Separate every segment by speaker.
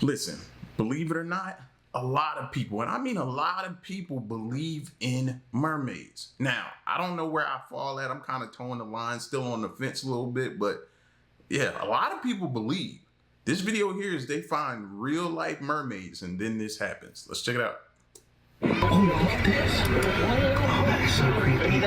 Speaker 1: Listen, believe it or not, a lot of people, and I mean a lot of people, believe in mermaids. Now, I don't know where I fall at. I'm kind of towing the line, still on the fence a little bit, but yeah, a lot of people believe. This video here is they find real life mermaids and then this happens. Let's check it out.
Speaker 2: Oh, look at this. Oh, that is so creepy.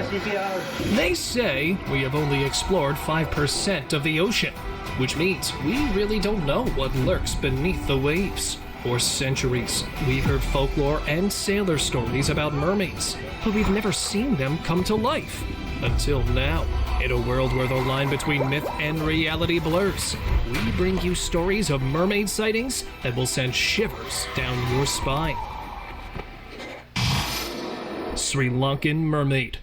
Speaker 3: They say we have only explored 5% of the ocean, which means we really don't know what lurks beneath the waves. For centuries, we've heard folklore and sailor stories about mermaids, but we've never seen them come to life. Until now, in a world where the line between myth and reality blurs, we bring you stories of mermaid sightings that will send shivers down your spine. Sri Lankan mermaid.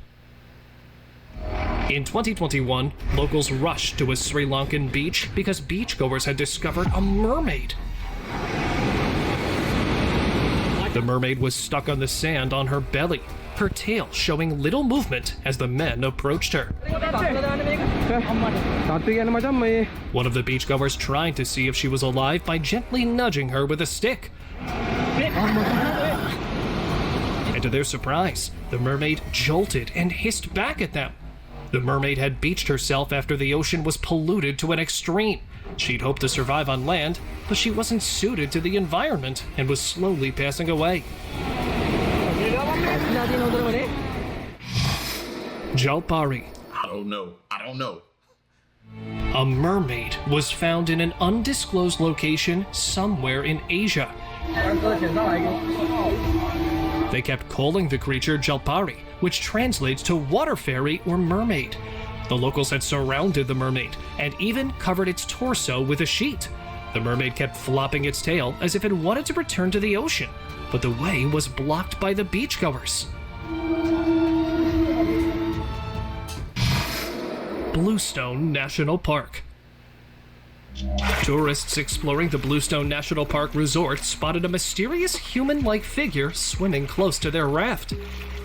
Speaker 3: In 2021, locals rushed to a Sri Lankan beach because beachgoers had discovered a mermaid. The mermaid was stuck on the sand on her belly, her tail showing little movement as the men approached her. One of the beachgoers tried to see if she was alive by gently nudging her with a stick. And to their surprise, the mermaid jolted and hissed back at them. The mermaid had beached herself after the ocean was polluted to an extreme. She'd hoped to survive on land, but she wasn't suited to the environment and was slowly passing away. Jalpari.
Speaker 1: I don't know.
Speaker 3: A mermaid was found in an undisclosed location somewhere in Asia. They kept calling the creature Jalpari, which translates to water fairy or mermaid. The locals had surrounded the mermaid and even covered its torso with a sheet. The mermaid kept flopping its tail as if it wanted to return to the ocean, but the way was blocked by the beachgoers. Bluestone National Park. Tourists exploring the Bluestone National Park resort spotted a mysterious human-like figure swimming close to their raft.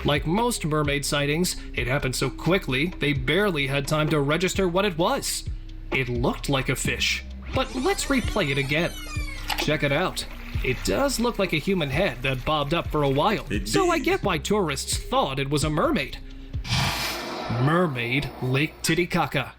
Speaker 3: Like most mermaid sightings, it happened so quickly they barely had time to register what it was. It looked like a fish, but let's replay it again. Check it out. It does look like a human head that bobbed up for a while, so I get why tourists thought it was a mermaid. Mermaid Lake Titicaca.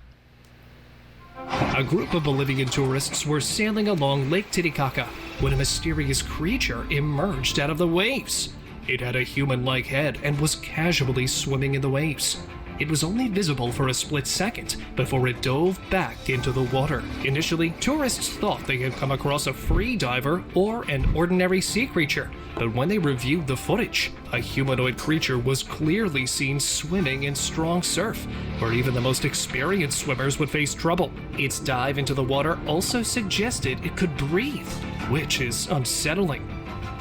Speaker 3: A group of Bolivian tourists were sailing along Lake Titicaca when a mysterious creature emerged out of the waves. It had a human-like head and was casually swimming in the waves. It was only visible for a split second before it dove back into the water. Initially, tourists thought they had come across a free diver or an ordinary sea creature, but when they reviewed the footage, a humanoid creature was clearly seen swimming in strong surf, where even the most experienced swimmers would face trouble. Its dive into the water also suggested it could breathe, which is unsettling.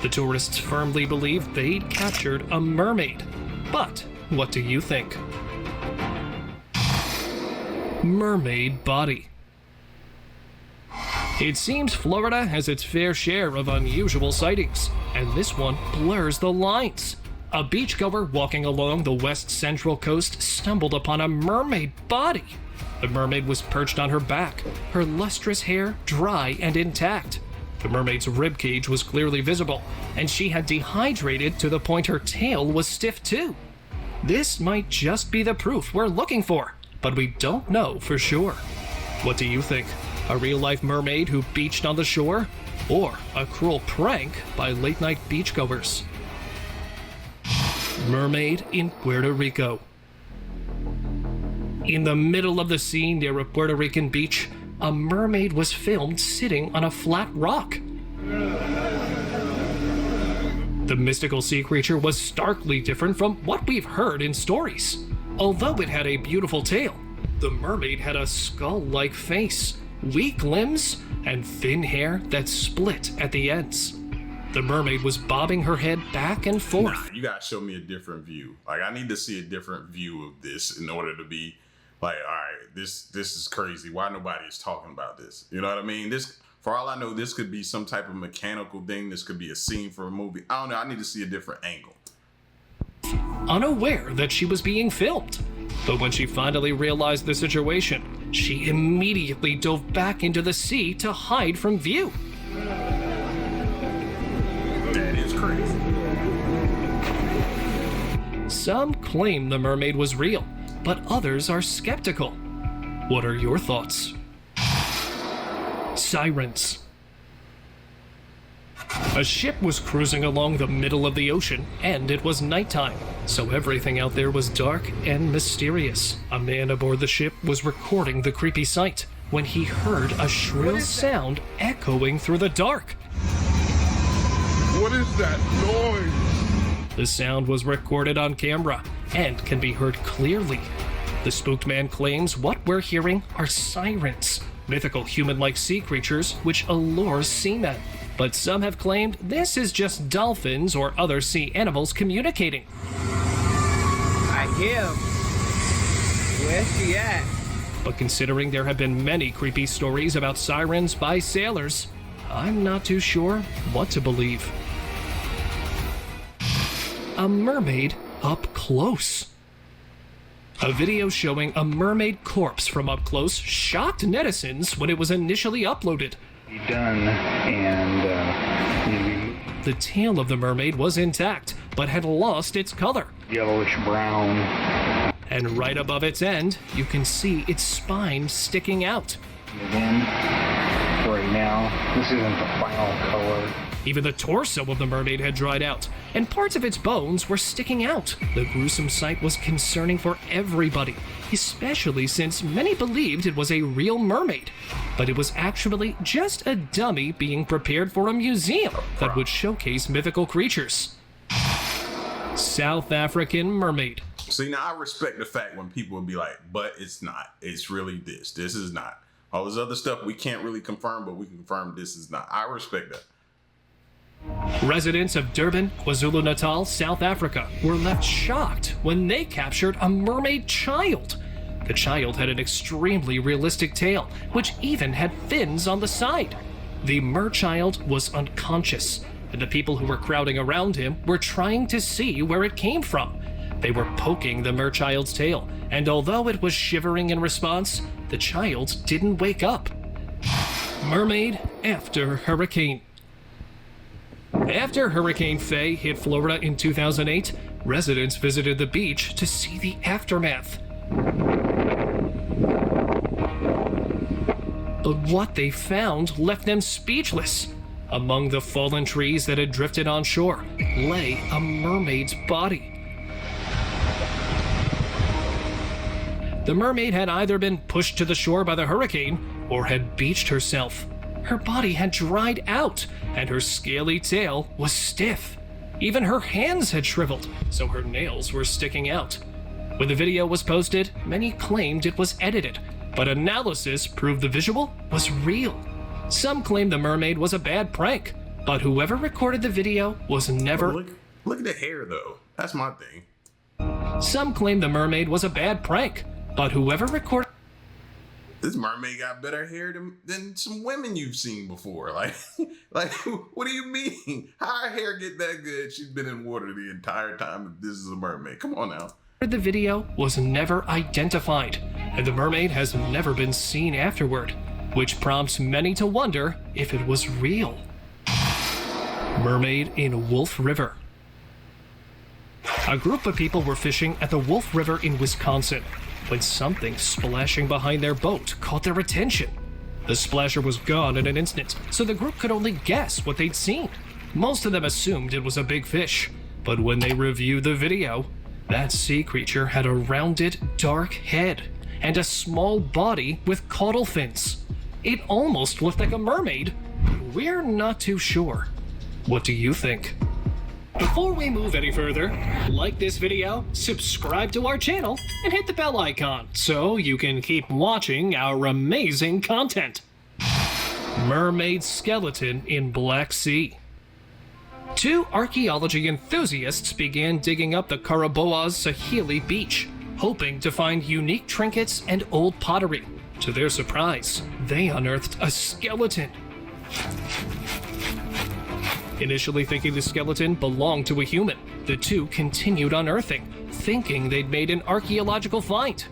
Speaker 3: The tourists firmly believed they'd captured a mermaid. But what do you think? Mermaid body. It seems Florida has its fair share of unusual sightings, and this one blurs the lines. A beachgoer walking along the west central coast stumbled upon a mermaid body. The mermaid was perched on her back, her lustrous hair dry and intact. The mermaid's ribcage was clearly visible, and she had dehydrated to the point her tail was stiff too. This might just be the proof we're looking for, but we don't know for sure. What do you think? A real-life mermaid who beached on the shore? Or a cruel prank by late-night beachgoers? Mermaid in Puerto Rico. In the middle of the scene near a Puerto Rican beach, a mermaid was filmed sitting on a flat rock. The mystical sea creature was starkly different from what we've heard in stories. Although it had a beautiful tail, the mermaid had a skull-like face, weak limbs, and thin hair that split at the ends. The mermaid was bobbing her head back and forth.
Speaker 1: Nah, you gotta show me a different view. Like, I need to see a different view of this in order to be like, all right, this is crazy. Why nobody is talking about this? You know what I mean? This, for all I know, this could be some type of mechanical thing. This could be a scene for a movie. I don't know. I need to see a different angle.
Speaker 3: Unaware that she was being filmed. But when she finally realized the situation, she immediately dove back into the sea to hide from view. Some claim the mermaid was real, but others are skeptical. What are your thoughts? Sirens. A ship was cruising along the middle of the ocean, and it was nighttime, so everything out there was dark and mysterious. A man aboard the ship was recording the creepy sight when he heard a shrill sound echoing through the dark.
Speaker 4: What is that noise?
Speaker 3: The sound was recorded on camera and can be heard clearly. The spooked man claims what we're hearing are sirens, mythical human-like sea creatures which allure seamen. But some have claimed this is just dolphins or other sea animals communicating.
Speaker 5: I hear him. Where's she at?
Speaker 3: But considering there have been many creepy stories about sirens by sailors, I'm not too sure what to believe. A mermaid up close. A video showing a mermaid corpse from up close shocked netizens when it was initially uploaded.
Speaker 6: Done, and
Speaker 3: The tail of the mermaid was intact, but had lost its color.
Speaker 6: yellowish brown.
Speaker 3: And right above its end, you can see its spine sticking out.
Speaker 6: Again, right now, this isn't the final color.
Speaker 3: Even the torso of the mermaid had dried out, and parts of its bones were sticking out. The gruesome sight was concerning for everybody, especially since many believed it was a real mermaid. But it was actually just a dummy being prepared for a museum that would showcase mythical creatures. South African mermaid.
Speaker 1: See, now I respect the fact when people would be like, but it's not. It's really this. This is not. All this other stuff we can't really confirm, but we can confirm this is not. I respect that.
Speaker 3: Residents of Durban, KwaZulu-Natal, South Africa were left shocked when they captured a mermaid child. The child had an extremely realistic tail, which even had fins on the side. The merchild was unconscious, and the people who were crowding around him were trying to see where it came from. They were poking the merchild's tail, and although it was shivering in response, the child didn't wake up. Mermaid after hurricane. After Hurricane Faye hit Florida in 2008, residents visited the beach to see the aftermath. But what they found left them speechless. Among the fallen trees that had drifted on shore lay a mermaid's body. The mermaid had either been pushed to the shore by the hurricane or had beached herself. Her body had dried out, and her scaly tail was stiff. Even her hands had shriveled, so her nails were sticking out. When the video was posted, many claimed it was edited, but analysis proved the visual was real. Some claimed the mermaid was a bad prank, but whoever recorded the video was never...
Speaker 1: Look at the hair, though. That's my thing.
Speaker 3: Some claimed the mermaid was a bad prank, but whoever recorded...
Speaker 1: This mermaid got better hair than some women you've seen before. Like, what do you mean? How her hair get that good? She's been in water the entire time. If this is a mermaid. Come on now.
Speaker 3: The video was never identified, and the mermaid has never been seen afterward, which prompts many to wonder if it was real. Mermaid in Wolf River. A group of people were fishing at the Wolf River in Wisconsin when something splashing behind their boat caught their attention. The splasher was gone in an instant, so the group could only guess what they'd seen. Most of them assumed it was a big fish, but when they reviewed the video, that sea creature had a rounded, dark head and a small body with caudal fins. It almost looked like a mermaid, but we're not too sure. What do you think? Before we move any further, like this video, subscribe to our channel, and hit the bell icon so you can keep watching our amazing content. Mermaid skeleton in Black Sea. Two archaeology enthusiasts began digging up the Karaboa's Sahili beach, hoping to find unique trinkets and old pottery. To their surprise, they unearthed a skeleton. Initially thinking the skeleton belonged to a human, the two continued unearthing, thinking they'd made an archaeological find.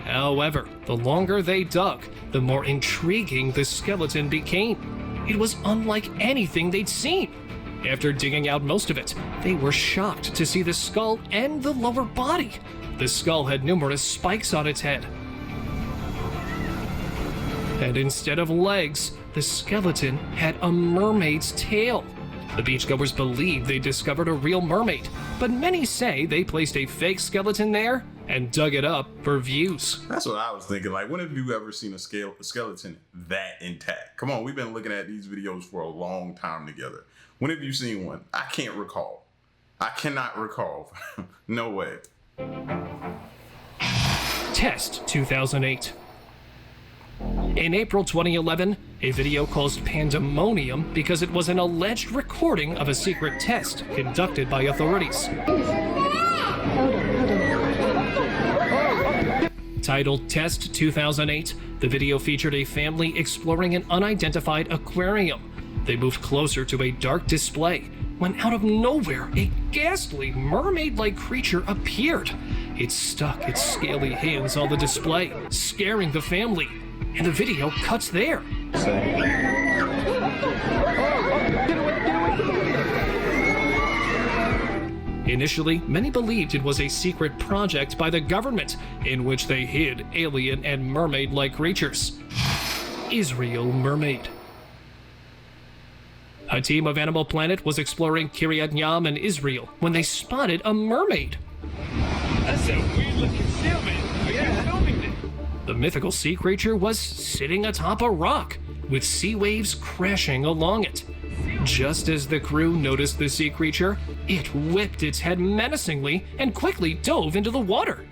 Speaker 3: However, the longer they dug, the more intriguing the skeleton became. It was unlike anything they'd seen. After digging out most of it, they were shocked to see the skull and the lower body. The skull had numerous spikes on its head. And instead of legs, the skeleton had a mermaid's tail. The beachgoers believed they discovered a real mermaid, but many say they placed a fake skeleton there and dug it up for views.
Speaker 1: That's what I was thinking. Like, when have you ever seen a skeleton that intact? Come on, we've been looking at these videos for a long time together. When have you seen one? I can't recall. I cannot recall. No way.
Speaker 3: Test 2008. In April 2011, a video caused pandemonium because it was an alleged recording of a secret test conducted by authorities. Titled Test 2008, the video featured a family exploring an unidentified aquarium. They moved closer to a dark display when out of nowhere, a ghastly mermaid-like creature appeared. It stuck its scaly hands on the display, scaring the family. And the video cuts there. Initially, many believed it was a secret project by the government in which they hid alien and mermaid-like creatures. Israel Mermaid. A team of Animal Planet was exploring Kiryat Yam in Israel when they spotted a mermaid.
Speaker 4: That's a weird-looking sailman. Are you filming this?
Speaker 3: The mythical sea creature was sitting atop a rock, with sea waves crashing along it. Just as the crew noticed the sea creature, it whipped its head menacingly and quickly dove into the water.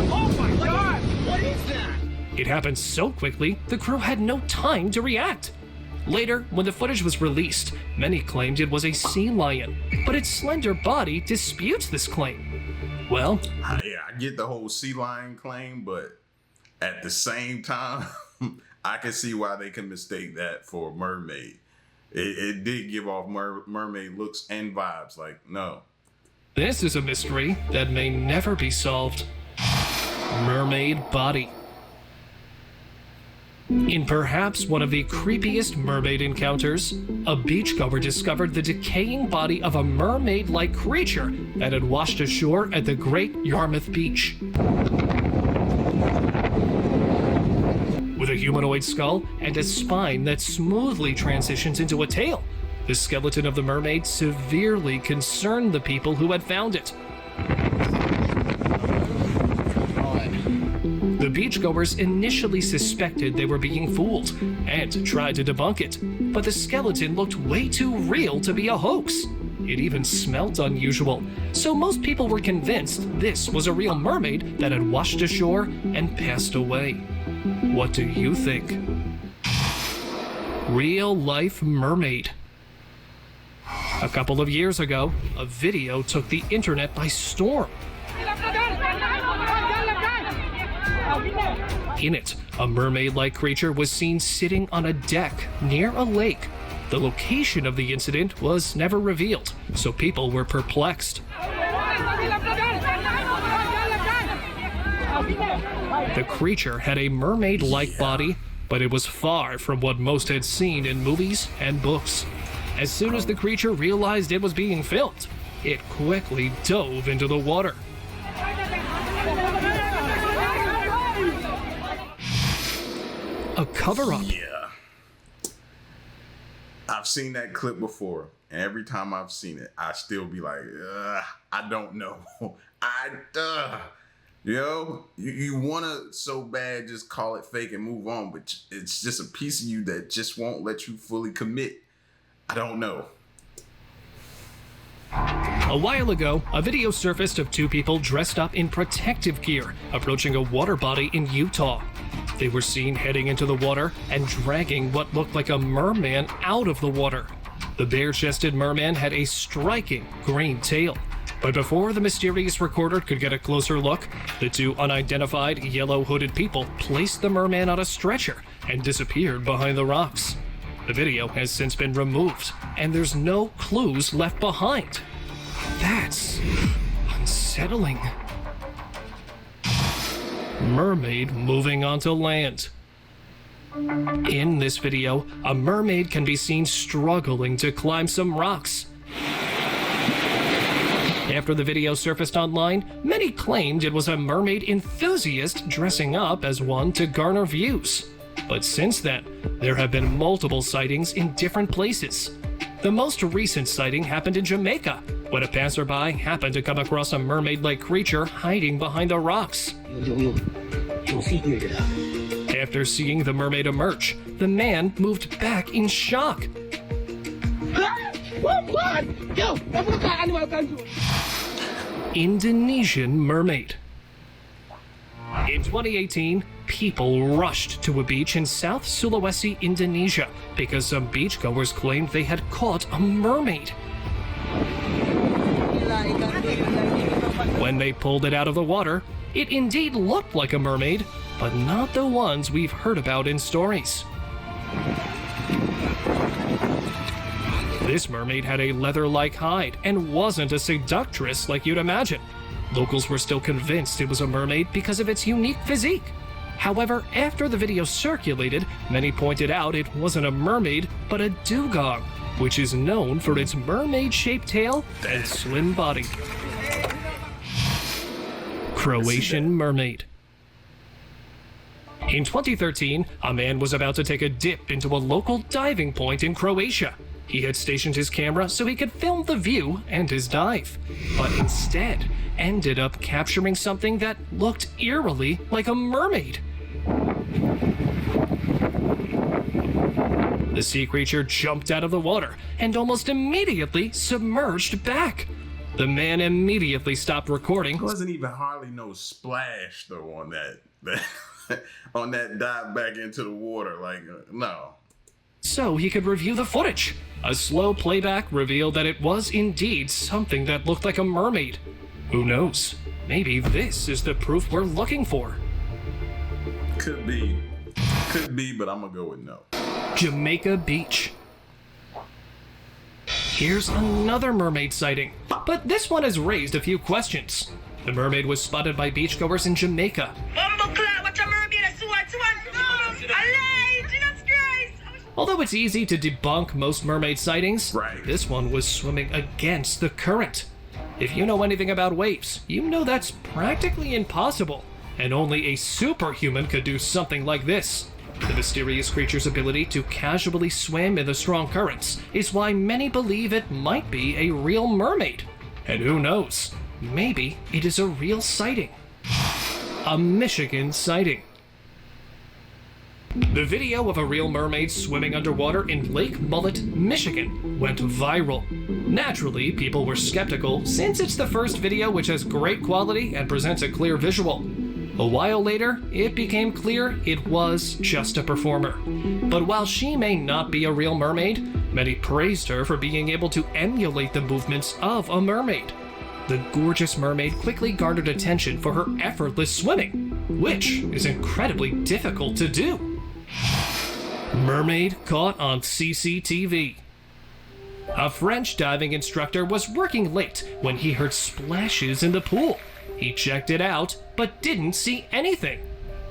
Speaker 4: Oh my god! What is that?
Speaker 3: It happened so quickly, the crew had no time to react. Later, when the footage was released, many claimed it was a sea lion, but its slender body disputes this claim. Well,
Speaker 1: Yeah, I get the whole sea lion claim, but at the same time, I can see why they can mistake that for a mermaid. It did give off mermaid looks and vibes. Like, no.
Speaker 3: this is a mystery that may never be solved. Mermaid body. In perhaps one of the creepiest mermaid encounters, a beachgoer discovered the decaying body of a mermaid-like creature that had washed ashore at the Great Yarmouth Beach. With a humanoid skull and a spine that smoothly transitions into a tail, the skeleton of the mermaid severely concerned the people who had found it. The beachgoers initially suspected they were being fooled and tried to debunk it, but the skeleton looked way too real to be a hoax. It even smelt unusual, so most people were convinced this was a real mermaid that had washed ashore and passed away. What do you think? Real-life mermaid. A couple of years ago, a video took the internet by storm. In it, a mermaid-like creature was seen sitting on a deck near a lake. The location of the incident was never revealed, so people were perplexed. The creature had a mermaid-like body, but it was far from what most had seen in movies and books. As soon as the creature realized it was being filmed, it quickly dove into the water. A cover-up.
Speaker 1: Yeah. I've seen that clip before, and every time I've seen it, I still be like, I don't know. You want to so bad just call it fake and move on, but it's just a piece of you that just won't let you fully commit. I don't know.
Speaker 3: A while ago, a video surfaced of two people dressed up in protective gear approaching a water body in Utah. They were seen heading into the water and dragging what looked like a merman out of the water. The bare-chested merman had a striking green tail. But before the mysterious recorder could get a closer look, the two unidentified yellow-hooded people placed the merman on a stretcher and disappeared behind the rocks. The video has since been removed, and there's no clues left behind. That's unsettling. Mermaid moving onto land. In this video, a mermaid can be seen struggling to climb some rocks. After the video surfaced online, many claimed it was a mermaid enthusiast dressing up as one to garner views. But since then, there have been multiple sightings in different places. The most recent sighting happened in Jamaica, when a passerby happened to come across a mermaid-like creature hiding behind the rocks. After seeing the mermaid emerge, the man moved back in shock. Indonesian mermaid. In 2018, people rushed to a beach in South Sulawesi, Indonesia, because some beachgoers claimed they had caught a mermaid. When they pulled it out of the water, it indeed looked like a mermaid, but not the ones we've heard about in stories. This mermaid had a leather-like hide and wasn't a seductress like you'd imagine. Locals were still convinced it was a mermaid because of its unique physique. However, after the video circulated, many pointed out it wasn't a mermaid, but a dugong, which is known for its mermaid-shaped tail and slim body. Croatian mermaid. In 2013, a man was about to take a dip into a local diving point in Croatia. He had stationed his camera so he could film the view and his dive, but instead ended up capturing something that looked eerily like a mermaid. The sea creature jumped out of the water and almost immediately submerged back. The man immediately stopped recording.
Speaker 1: There wasn't even hardly no splash though on that on that dive back into the water. Like, no.
Speaker 3: So he could review the footage. A slow playback revealed that it was indeed something that looked like a mermaid. Who knows? Maybe this is the proof we're looking for.
Speaker 1: Could be, but I'm gonna go with no.
Speaker 3: Jamaica Beach. Here's another mermaid sighting, but this one has raised a few questions. The mermaid was spotted by beachgoers in Jamaica. Although it's easy to debunk most mermaid sightings, this one was swimming against the current. If you know anything about waves, you know that's practically impossible, and only a superhuman could do something like this. The mysterious creature's ability to casually swim in the strong currents is why many believe it might be a real mermaid. And who knows, maybe it is a real sighting. A Michigan sighting. The video of a real mermaid swimming underwater in Lake Mullet, Michigan went viral. Naturally, people were skeptical since it's the first video which has great quality and presents a clear visual. A while later, it became clear it was just a performer. But while she may not be a real mermaid, many praised her for being able to emulate the movements of a mermaid. The gorgeous mermaid quickly garnered attention for her effortless swimming, which is incredibly difficult to do. Mermaid caught on CCTV. A French diving instructor was working late when he heard splashes in the pool. He checked it out, but didn't see anything.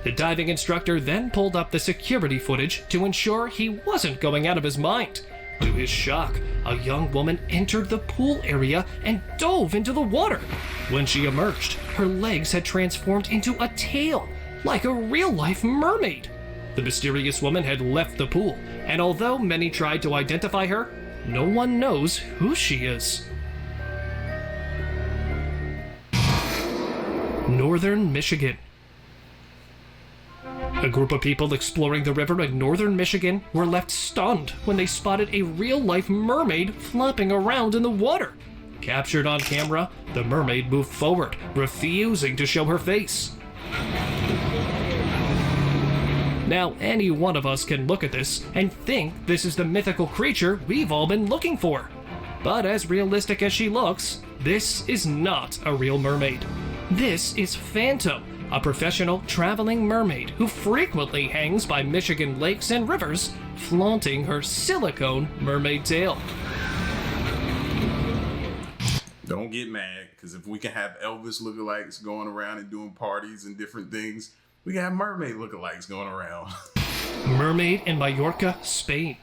Speaker 3: The diving instructor then pulled up the security footage to ensure he wasn't going out of his mind. To his shock, a young woman entered the pool area and dove into the water. When she emerged, her legs had transformed into a tail, like a real-life mermaid. The mysterious woman had left the pool, and although many tried to identify her, no one knows who she is. Northern Michigan. A group of people exploring the river in northern Michigan were left stunned when they spotted a real-life mermaid flopping around in the water. Captured on camera, the mermaid moved forward, refusing to show her face. Now, any one of us can look at this and think this is the mythical creature we've all been looking for. But as realistic as she looks, this is not a real mermaid. This is Phantom, a professional traveling mermaid who frequently hangs by Michigan lakes and rivers, flaunting her silicone mermaid tail.
Speaker 1: Don't get mad, because if we can have Elvis lookalikes going around and doing parties and different things, we can have mermaid lookalikes going around.
Speaker 3: Mermaid in Mallorca, Spain.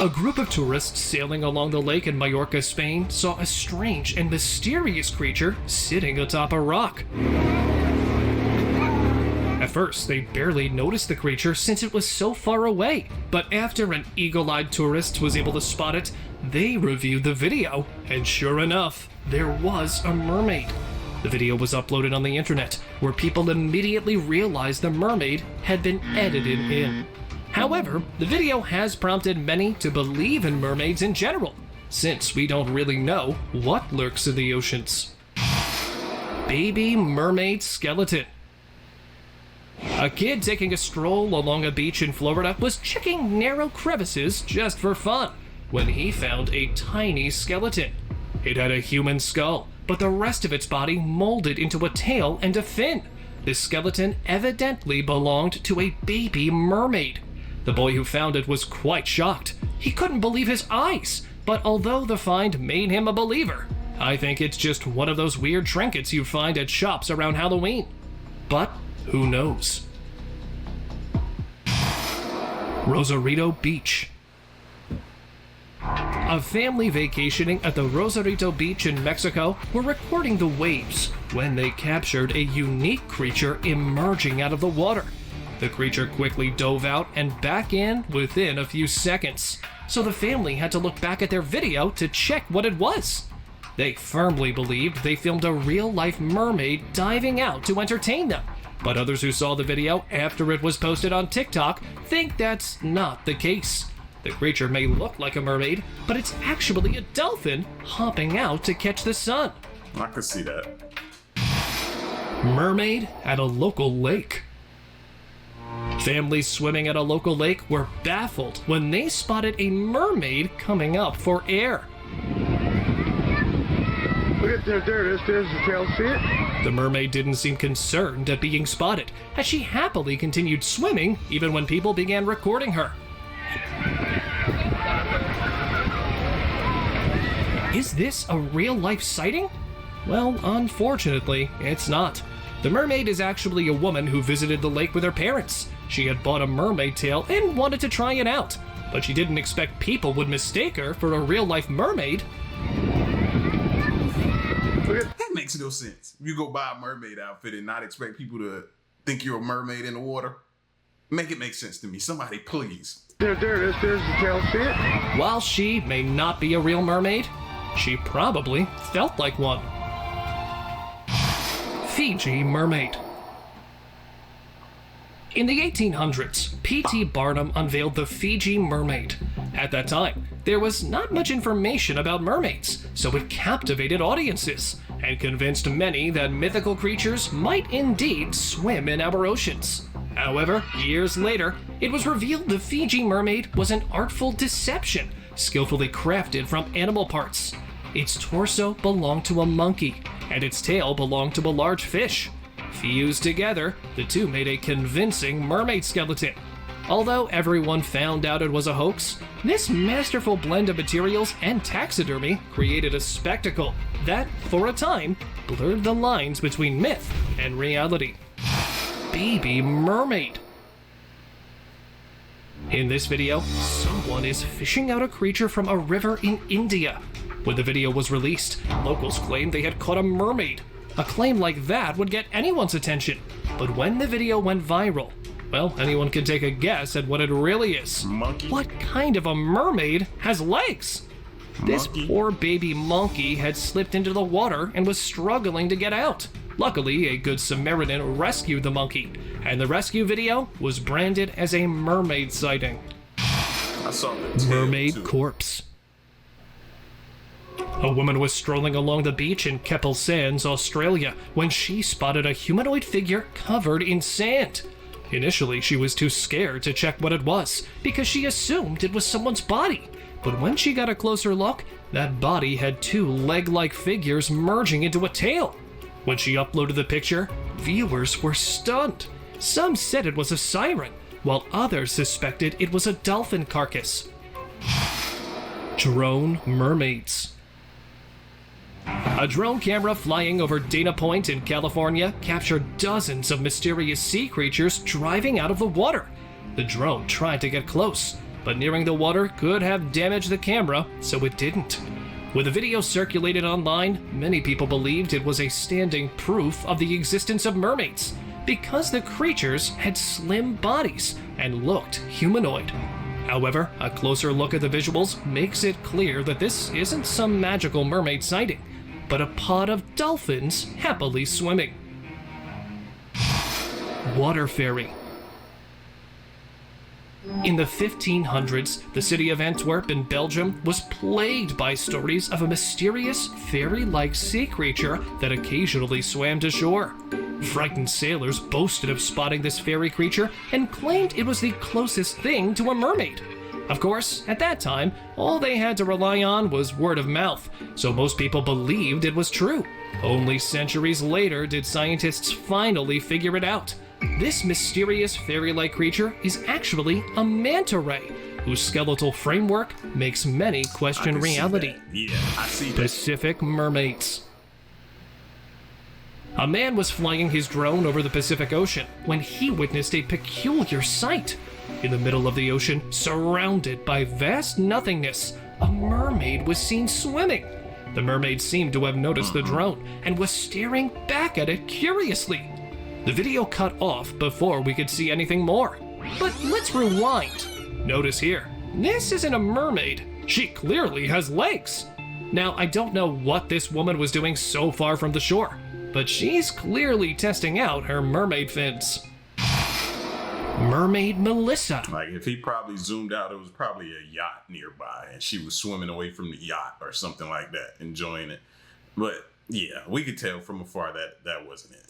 Speaker 3: A group of tourists sailing along the lake in Mallorca, Spain saw a strange and mysterious creature sitting atop a rock. At first, they barely noticed the creature since it was so far away, but after an eagle-eyed tourist was able to spot it, they reviewed the video, and sure enough, there was a mermaid. The video was uploaded on the internet, where people immediately realized the mermaid had been edited in. However, the video has prompted many to believe in mermaids in general, since we don't really know what lurks in the oceans. Baby mermaid skeleton. A kid taking a stroll along a beach in Florida was checking narrow crevices just for fun when he found a tiny skeleton. It had a human skull, but the rest of its body molded into a tail and a fin. The skeleton evidently belonged to a baby mermaid. The boy who found it was quite shocked. He couldn't believe his eyes, but although the find made him a believer, I think it's just one of those weird trinkets you find at shops around Halloween. But who knows? Rosarito Beach. A family vacationing at the Rosarito Beach in Mexico were recording the waves when they captured a unique creature emerging out of the water. The creature quickly dove out and back in within a few seconds, so the family had to look back at their video to check what it was. They firmly believed they filmed a real-life mermaid diving out to entertain them, but others who saw the video after it was posted on TikTok think that's not the case. The creature may look like a mermaid, but it's actually a dolphin hopping out to catch the sun.
Speaker 1: I could see that.
Speaker 3: Mermaid at a local lake. Families swimming at a local lake were baffled when they spotted a mermaid coming up for air.
Speaker 7: Look at there it is. There's the tail. See it?
Speaker 3: The mermaid didn't seem concerned at being spotted, as she happily continued swimming even when people began recording her. Is this a real-life sighting? Well, unfortunately, it's not. The mermaid is actually a woman who visited the lake with her parents. She had bought a mermaid tail and wanted to try it out, but she didn't expect people would mistake her for a real-life mermaid.
Speaker 1: That makes no sense. You go buy a mermaid outfit and not expect people to think you're a mermaid in the water. Make it make sense to me. Somebody, please.
Speaker 7: There it is. There's the tail. See it?
Speaker 3: While she may not be a real mermaid, she probably felt like one. Fiji mermaid. In the 1800s, P.T. Barnum unveiled the Fiji mermaid. At that time, there was not much information about mermaids, so it captivated audiences and convinced many that mythical creatures might indeed swim in our oceans. However, years later, it was revealed the Fiji mermaid was an artful deception, skillfully crafted from animal parts. Its torso belonged to a monkey, and its tail belonged to a large fish. Fused together, the two made a convincing mermaid skeleton. Although everyone found out it was a hoax, this masterful blend of materials and taxidermy created a spectacle that, for a time, blurred the lines between myth and reality. Baby mermaid. In this video, someone is fishing out a creature from a river in India. When the video was released, locals claimed they had caught a mermaid. A claim like that would get anyone's attention. But when the video went viral, well, anyone can take a guess at what it really is.
Speaker 1: Monkey?
Speaker 3: What kind of a mermaid has legs? This
Speaker 1: Monkey?
Speaker 3: poor baby monkey had slipped into the water and was struggling to get out. Luckily, a good Samaritan rescued the monkey, and the rescue video was branded as a mermaid sighting.
Speaker 1: I saw the tail
Speaker 3: Mermaid
Speaker 1: too.
Speaker 3: corpse. A woman was strolling along the beach in Keppel Sands, Australia, when she spotted a humanoid figure covered in sand. Initially, she was too scared to check what it was, because she assumed it was someone's body. But when she got a closer look, that body had two leg-like figures merging into a tail. When she uploaded the picture, viewers were stunned. Some said it was a siren, while others suspected it was a dolphin carcass. Drone mermaids. A drone camera flying over Dana Point in California captured dozens of mysterious sea creatures driving out of the water, The drone tried to get close, but nearing the water could have damaged the camera, so it didn't. When the video circulated online, many people believed it was a standing proof of the existence of mermaids, because the creatures had slim bodies and looked humanoid. However, a closer look at the visuals makes it clear that this isn't some magical mermaid sighting, but a pod of dolphins happily swimming. Water fairy. In the 1500s, the city of Antwerp in Belgium was plagued by stories of a mysterious, fairy-like sea creature that occasionally swam to shore. Frightened sailors boasted of spotting this fairy creature and claimed it was the closest thing to a mermaid. Of course, at that time, all they had to rely on was word of mouth, so most people believed it was true. Only centuries later did scientists finally figure it out. This mysterious fairy-like creature is actually a manta ray, whose skeletal framework makes many question reality.
Speaker 1: Yeah, I see that.
Speaker 3: Pacific mermaids. A man was flying his drone over the Pacific Ocean when he witnessed a peculiar sight. In the middle of the ocean, surrounded by vast nothingness, a mermaid was seen swimming. The mermaid seemed to have noticed the drone and was staring back at it curiously. The video cut off before we could see anything more. But let's rewind. Notice here, this isn't a mermaid. She clearly has legs. Now, I don't know what this woman was doing so far from the shore, but she's clearly testing out her mermaid fins. Mermaid Melissa.
Speaker 1: Like, if he probably zoomed out, it was probably a yacht nearby, and she was swimming away from the yacht or something like that, enjoying it. But yeah, we could tell from afar that that wasn't it.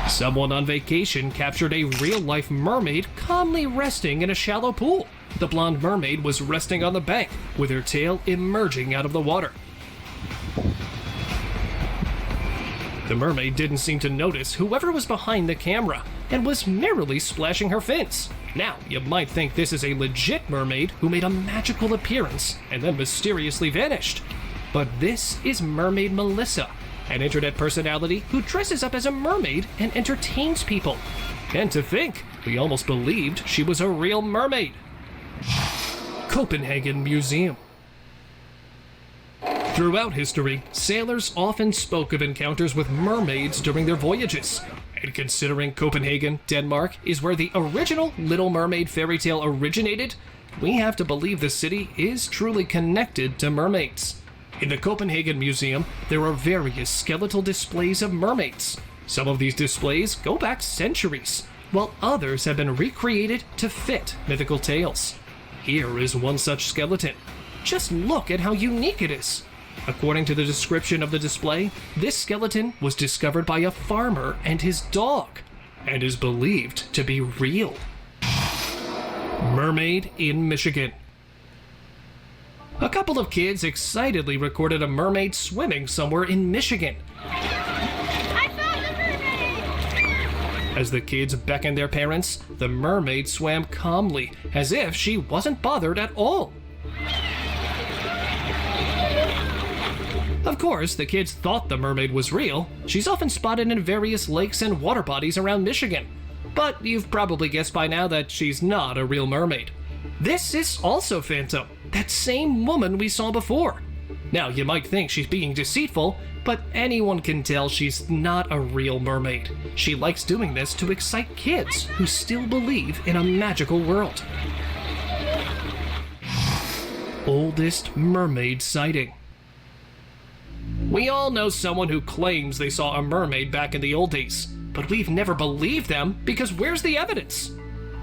Speaker 3: Someone on vacation captured a real-life mermaid calmly resting in a shallow pool. The blonde mermaid was resting on the bank, with her tail emerging out of the water. The mermaid didn't seem to notice whoever was behind the camera, and was merrily splashing her fins. Now, you might think this is a legit mermaid who made a magical appearance and then mysteriously vanished. But this is Mermaid Melissa, an internet personality who dresses up as a mermaid and entertains people. And to think, we almost believed she was a real mermaid. Copenhagen Museum. Throughout history, sailors often spoke of encounters with mermaids during their voyages. And considering Copenhagen, Denmark, is where the original Little Mermaid fairy tale originated, we have to believe the city is truly connected to mermaids. In the Copenhagen Museum, there are various skeletal displays of mermaids. Some of these displays go back centuries, while others have been recreated to fit mythical tales. Here is one such skeleton. Just look at how unique it is. According to the description of the display, this skeleton was discovered by a farmer and his dog, and is believed to be real. Mermaid in Michigan. A couple of kids excitedly recorded a mermaid swimming somewhere in Michigan.
Speaker 8: I found the mermaid!
Speaker 3: As the kids beckoned their parents, the mermaid swam calmly, as if she wasn't bothered at all. Of course, the kids thought the mermaid was real. She's often spotted in various lakes and water bodies around Michigan. But you've probably guessed by now that she's not a real mermaid. This is also Phantom, that same woman we saw before. Now, you might think she's being deceitful, but anyone can tell she's not a real mermaid. She likes doing this to excite kids who still believe in a magical world. Oldest mermaid sighting. We all know someone who claims they saw a mermaid back in the old days, but we've never believed them because where's the evidence?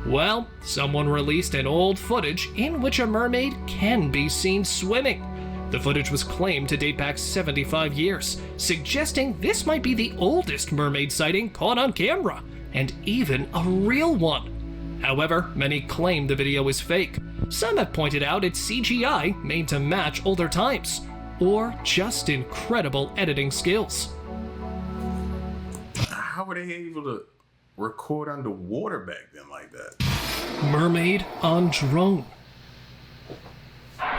Speaker 3: Well, someone released an old footage in which a mermaid can be seen swimming. The footage was claimed to date back 75 years, suggesting this might be the oldest mermaid sighting caught on camera, and even a real one. However, many claim the video is fake. Some have pointed out it's CGI made to match older times, or just incredible editing skills.
Speaker 1: How were they able to record underwater back then like that?
Speaker 3: Mermaid on drone.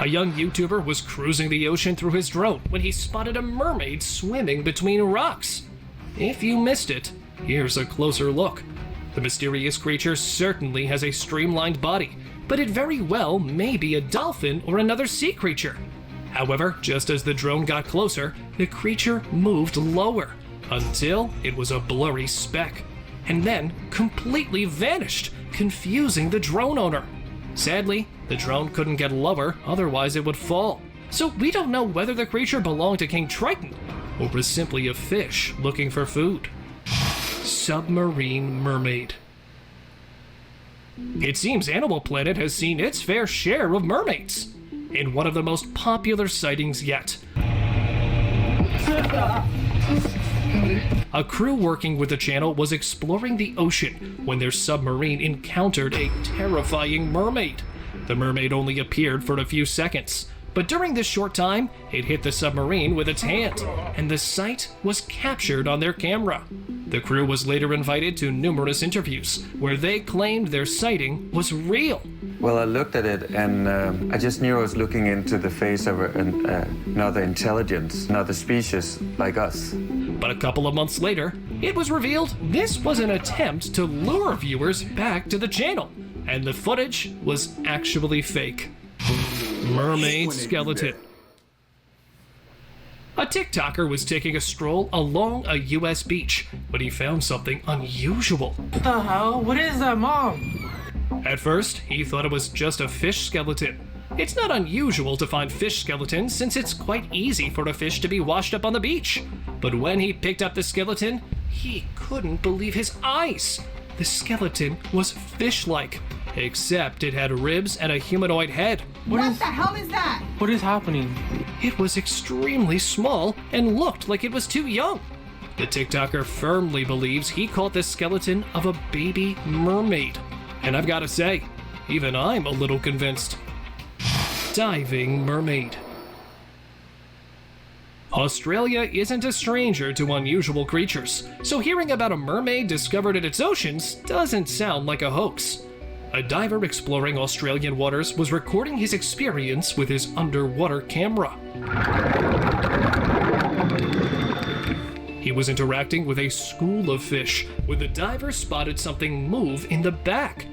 Speaker 3: A young YouTuber was cruising the ocean through his drone when he spotted a mermaid swimming between rocks. If you missed it, here's a closer look. The mysterious creature certainly has a streamlined body, but it very well may be a dolphin or another sea creature. However, just as the drone got closer, the creature moved lower until it was a blurry speck, and then completely vanished, confusing the drone owner. Sadly, the drone couldn't get lower, otherwise it would fall. So we don't know whether the creature belonged to King Triton or was simply a fish looking for food. Submarine mermaid. It seems Animal Planet has seen its fair share of mermaids, in one of the most popular sightings yet. A crew working with the channel was exploring the ocean when their submarine encountered a terrifying mermaid. The mermaid only appeared for a few seconds, but during this short time, it hit the submarine with its hand, and the sight was captured on their camera. The crew was later invited to numerous interviews, where they claimed their sighting was real.
Speaker 9: Well, I looked at it and I just knew I was looking into the face of another intelligence, another species like us.
Speaker 3: But a couple of months later, it was revealed this was an attempt to lure viewers back to the channel, and the footage was actually fake. Mermaid skeleton. A TikToker was taking a stroll along a US beach when he found something unusual.
Speaker 5: What the hell? What is that, Mom?
Speaker 3: At first, he thought it was just a fish skeleton. It's not unusual to find fish skeletons since it's quite easy for a fish to be washed up on the beach. But when he picked up the skeleton, he couldn't believe his eyes. The skeleton was fish-like, except it had ribs and a humanoid head.
Speaker 5: What the hell is that? What is happening?
Speaker 3: It was extremely small and looked like it was too young. The TikToker firmly believes he caught the skeleton of a baby mermaid. And I've got to say, even I'm a little convinced. Diving mermaid. Australia isn't a stranger to unusual creatures, so hearing about a mermaid discovered in its oceans doesn't sound like a hoax. A diver exploring Australian waters was recording his experience with his underwater camera. He was interacting with a school of fish when the diver spotted something move in the back.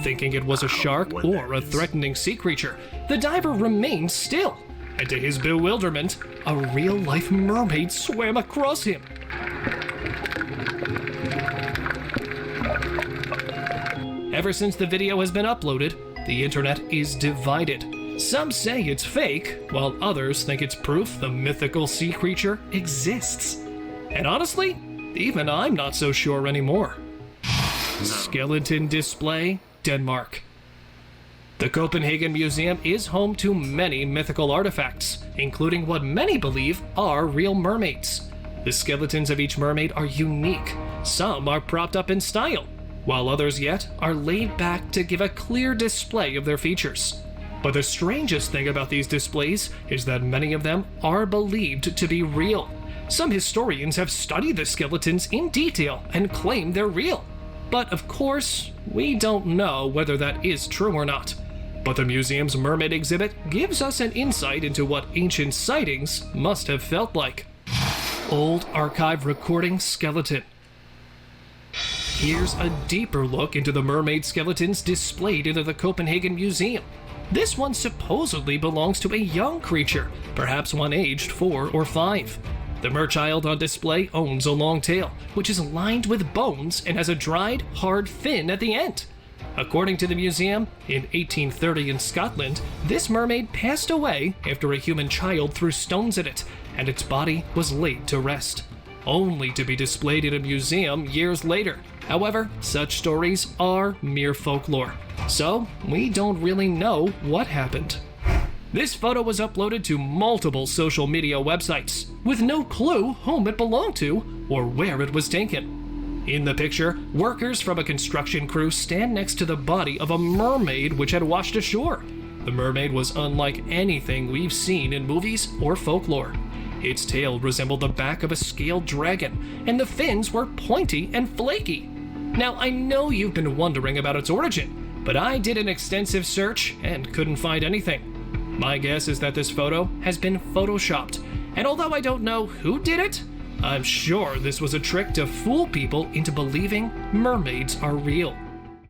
Speaker 3: Thinking it was a shark or a threatening sea creature, the diver remained still, and to his bewilderment, a real-life mermaid swam across him. Ever since the video has been uploaded, the internet is divided. Some say it's fake, while others think it's proof the mythical sea creature exists. And honestly, even I'm not so sure anymore. Skeleton display, Denmark. The Copenhagen Museum is home to many mythical artifacts, including what many believe are real mermaids. The skeletons of each mermaid are unique. Some are propped up in style, while others yet are laid back to give a clear display of their features. But the strangest thing about these displays is that many of them are believed to be real. Some historians have studied the skeletons in detail and claim they're real. But of course, we don't know whether that is true or not. But the museum's mermaid exhibit gives us an insight into what ancient sightings must have felt like. Old archive recording skeleton. Here's a deeper look into the mermaid skeletons displayed in the Copenhagen Museum. This one supposedly belongs to a young creature, perhaps one aged 4 or 5. The merchild on display owns a long tail, which is lined with bones and has a dried, hard fin at the end. According to the museum, in 1830 in Scotland, this mermaid passed away after a human child threw stones at it, and its body was laid to rest, only to be displayed in a museum years later. However, such stories are mere folklore, so we don't really know what happened. This photo was uploaded to multiple social media websites, with no clue whom it belonged to or where it was taken. In the picture, workers from a construction crew stand next to the body of a mermaid which had washed ashore. The mermaid was unlike anything we've seen in movies or folklore. Its tail resembled the back of a scaled dragon, and the fins were pointy and flaky. Now, I know you've been wondering about its origin, but I did an extensive search and couldn't find anything. My guess is that this photo has been photoshopped, and although I don't know who did it, I'm sure this was a trick to fool people into believing mermaids are real.